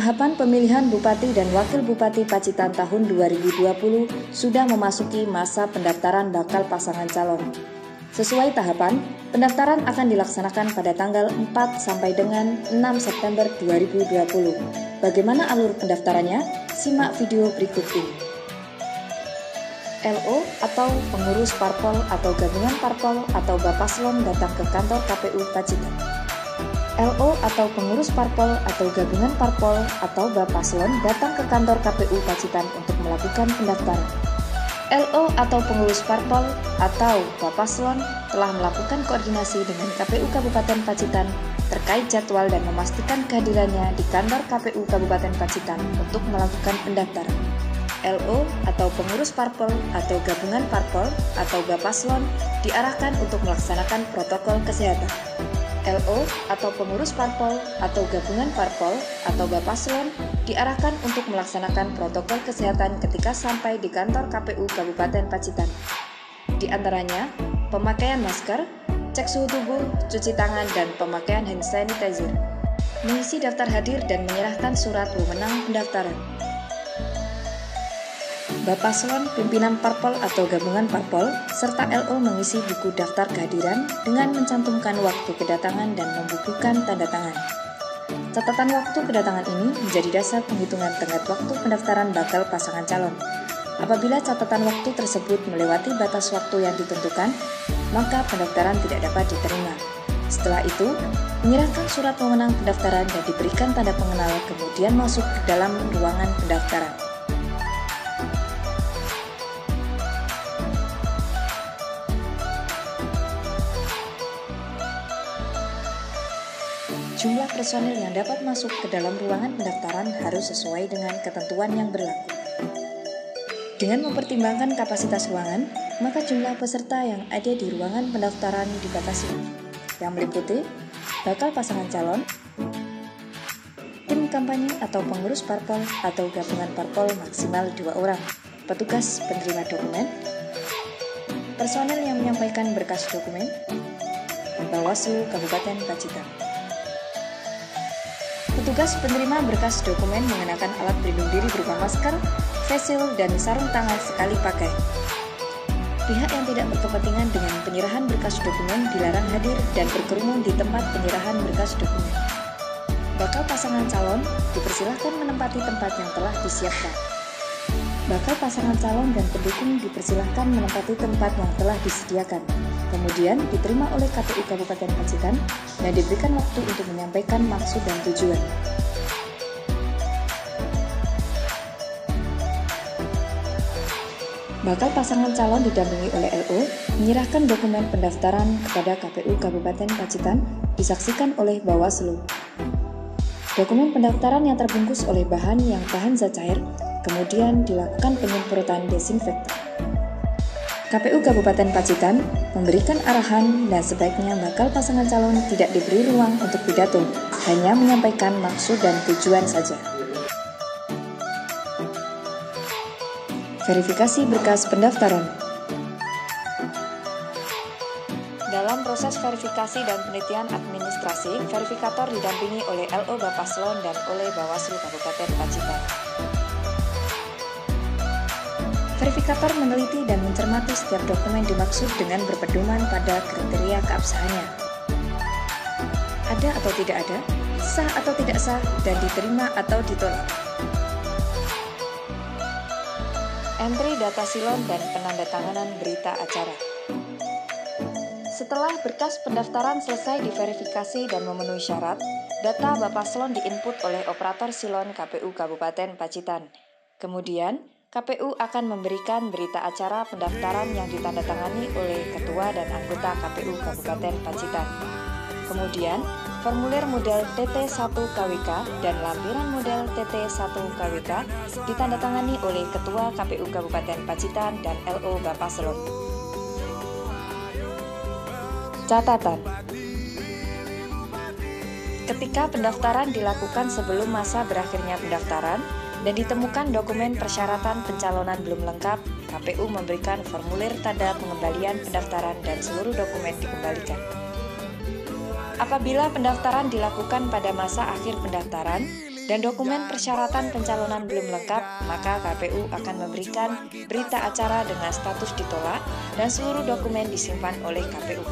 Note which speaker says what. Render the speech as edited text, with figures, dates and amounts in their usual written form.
Speaker 1: Tahapan pemilihan Bupati dan Wakil Bupati Pacitan tahun 2020 sudah memasuki masa pendaftaran bakal pasangan calon. Sesuai tahapan, pendaftaran akan dilaksanakan pada tanggal 4 sampai dengan 6 September 2020. Bagaimana alur pendaftarannya? Simak video berikut ini. LO atau pengurus parpol atau gabungan parpol atau Bapaslon datang ke kantor KPU Pacitan. LO atau pengurus parpol atau gabungan parpol atau Bapaslon datang ke kantor KPU Pacitan untuk melakukan pendaftaran. LO atau pengurus parpol atau Bapaslon telah melakukan koordinasi dengan KPU Kabupaten Pacitan terkait jadwal dan memastikan kehadirannya di kantor KPU Kabupaten Pacitan untuk melakukan pendaftaran. LO atau pengurus parpol atau gabungan parpol atau Bapaslon diarahkan untuk melaksanakan protokol kesehatan. LO atau pengurus parpol atau gabungan parpol atau Bapaslon diarahkan untuk melaksanakan protokol kesehatan ketika sampai di kantor KPU Kabupaten Pacitan. Di antaranya, pemakaian masker, cek suhu tubuh, cuci tangan, dan pemakaian hand sanitizer. Mengisi daftar hadir dan menyerahkan surat wewenang pendaftaran. Bapaslon, pimpinan parpol atau gabungan parpol, serta LO mengisi buku daftar kehadiran dengan mencantumkan waktu kedatangan dan membukukan tanda tangan. Catatan waktu kedatangan ini menjadi dasar penghitungan tenggat waktu pendaftaran bakal pasangan calon. Apabila catatan waktu tersebut melewati batas waktu yang ditentukan, maka pendaftaran tidak dapat diterima. Setelah itu, menyerahkan surat wewenang pendaftaran dan diberikan tanda pengenal, kemudian masuk ke dalam ruangan pendaftaran. Jumlah personil yang dapat masuk ke dalam ruangan pendaftaran harus sesuai dengan ketentuan yang berlaku. Dengan mempertimbangkan kapasitas ruangan, maka jumlah peserta yang ada di ruangan pendaftaran dibatasi, yang meliputi bakal pasangan calon, tim kampanye atau pengurus parpol atau gabungan parpol maksimal 2 orang, petugas penerima dokumen, personel yang menyampaikan berkas dokumen, Bawaslu Kabupaten Pacitan. Petugas penerima berkas dokumen mengenakan alat pelindung diri berupa masker, face shield, dan sarung tangan sekali pakai. Pihak yang tidak berkepentingan dengan penyerahan berkas dokumen dilarang hadir dan berkerumun di tempat penyerahan berkas dokumen. Bakal pasangan calon dipersilahkan menempati tempat yang telah disiapkan. Bakal pasangan calon dan pendukung dipersilahkan menempati tempat yang telah disediakan. Kemudian diterima oleh KPU Kabupaten Pacitan dan diberikan waktu untuk menyampaikan maksud dan tujuan. Bakal pasangan calon didampingi oleh LO menyerahkan dokumen pendaftaran kepada KPU Kabupaten Pacitan disaksikan oleh Bawaslu. Dokumen pendaftaran yang terbungkus oleh bahan yang tahan zat cair, kemudian dilakukan penyemprotan desinfektan. KPU Kabupaten Pacitan memberikan arahan dan sebaiknya bakal pasangan calon tidak diberi ruang untuk pidato, hanya menyampaikan maksud dan tujuan saja. Verifikasi berkas pendaftaran. Dalam proses verifikasi dan penelitian administrasi, verifikator didampingi oleh LO Bapaslon dan oleh Bawaslu Kabupaten Pacitan. Verifikator meneliti dan mencermati setiap dokumen dimaksud dengan berpedoman pada kriteria keabsahannya. Ada atau tidak ada, sah atau tidak sah, dan diterima atau ditolak. Entry data silon dan penandatanganan berita acara. Setelah berkas pendaftaran selesai diverifikasi dan memenuhi syarat, data Bapaslon diinput oleh operator silon KPU Kabupaten Pacitan. Kemudian, KPU akan memberikan berita acara pendaftaran yang ditandatangani oleh Ketua dan anggota KPU Kabupaten Pacitan. Kemudian, formulir model TT1 KWK dan lampiran model TT1 KWK ditandatangani oleh Ketua KPU Kabupaten Pacitan dan LO Bapaslon. Catatan: ketika pendaftaran dilakukan sebelum masa berakhirnya pendaftaran, dan ditemukan dokumen persyaratan pencalonan belum lengkap, KPU memberikan formulir tanda pengembalian pendaftaran dan seluruh dokumen dikembalikan. Apabila pendaftaran dilakukan pada masa akhir pendaftaran, dan dokumen persyaratan pencalonan belum lengkap, maka KPU akan memberikan berita acara dengan status ditolak dan seluruh dokumen disimpan oleh KPU.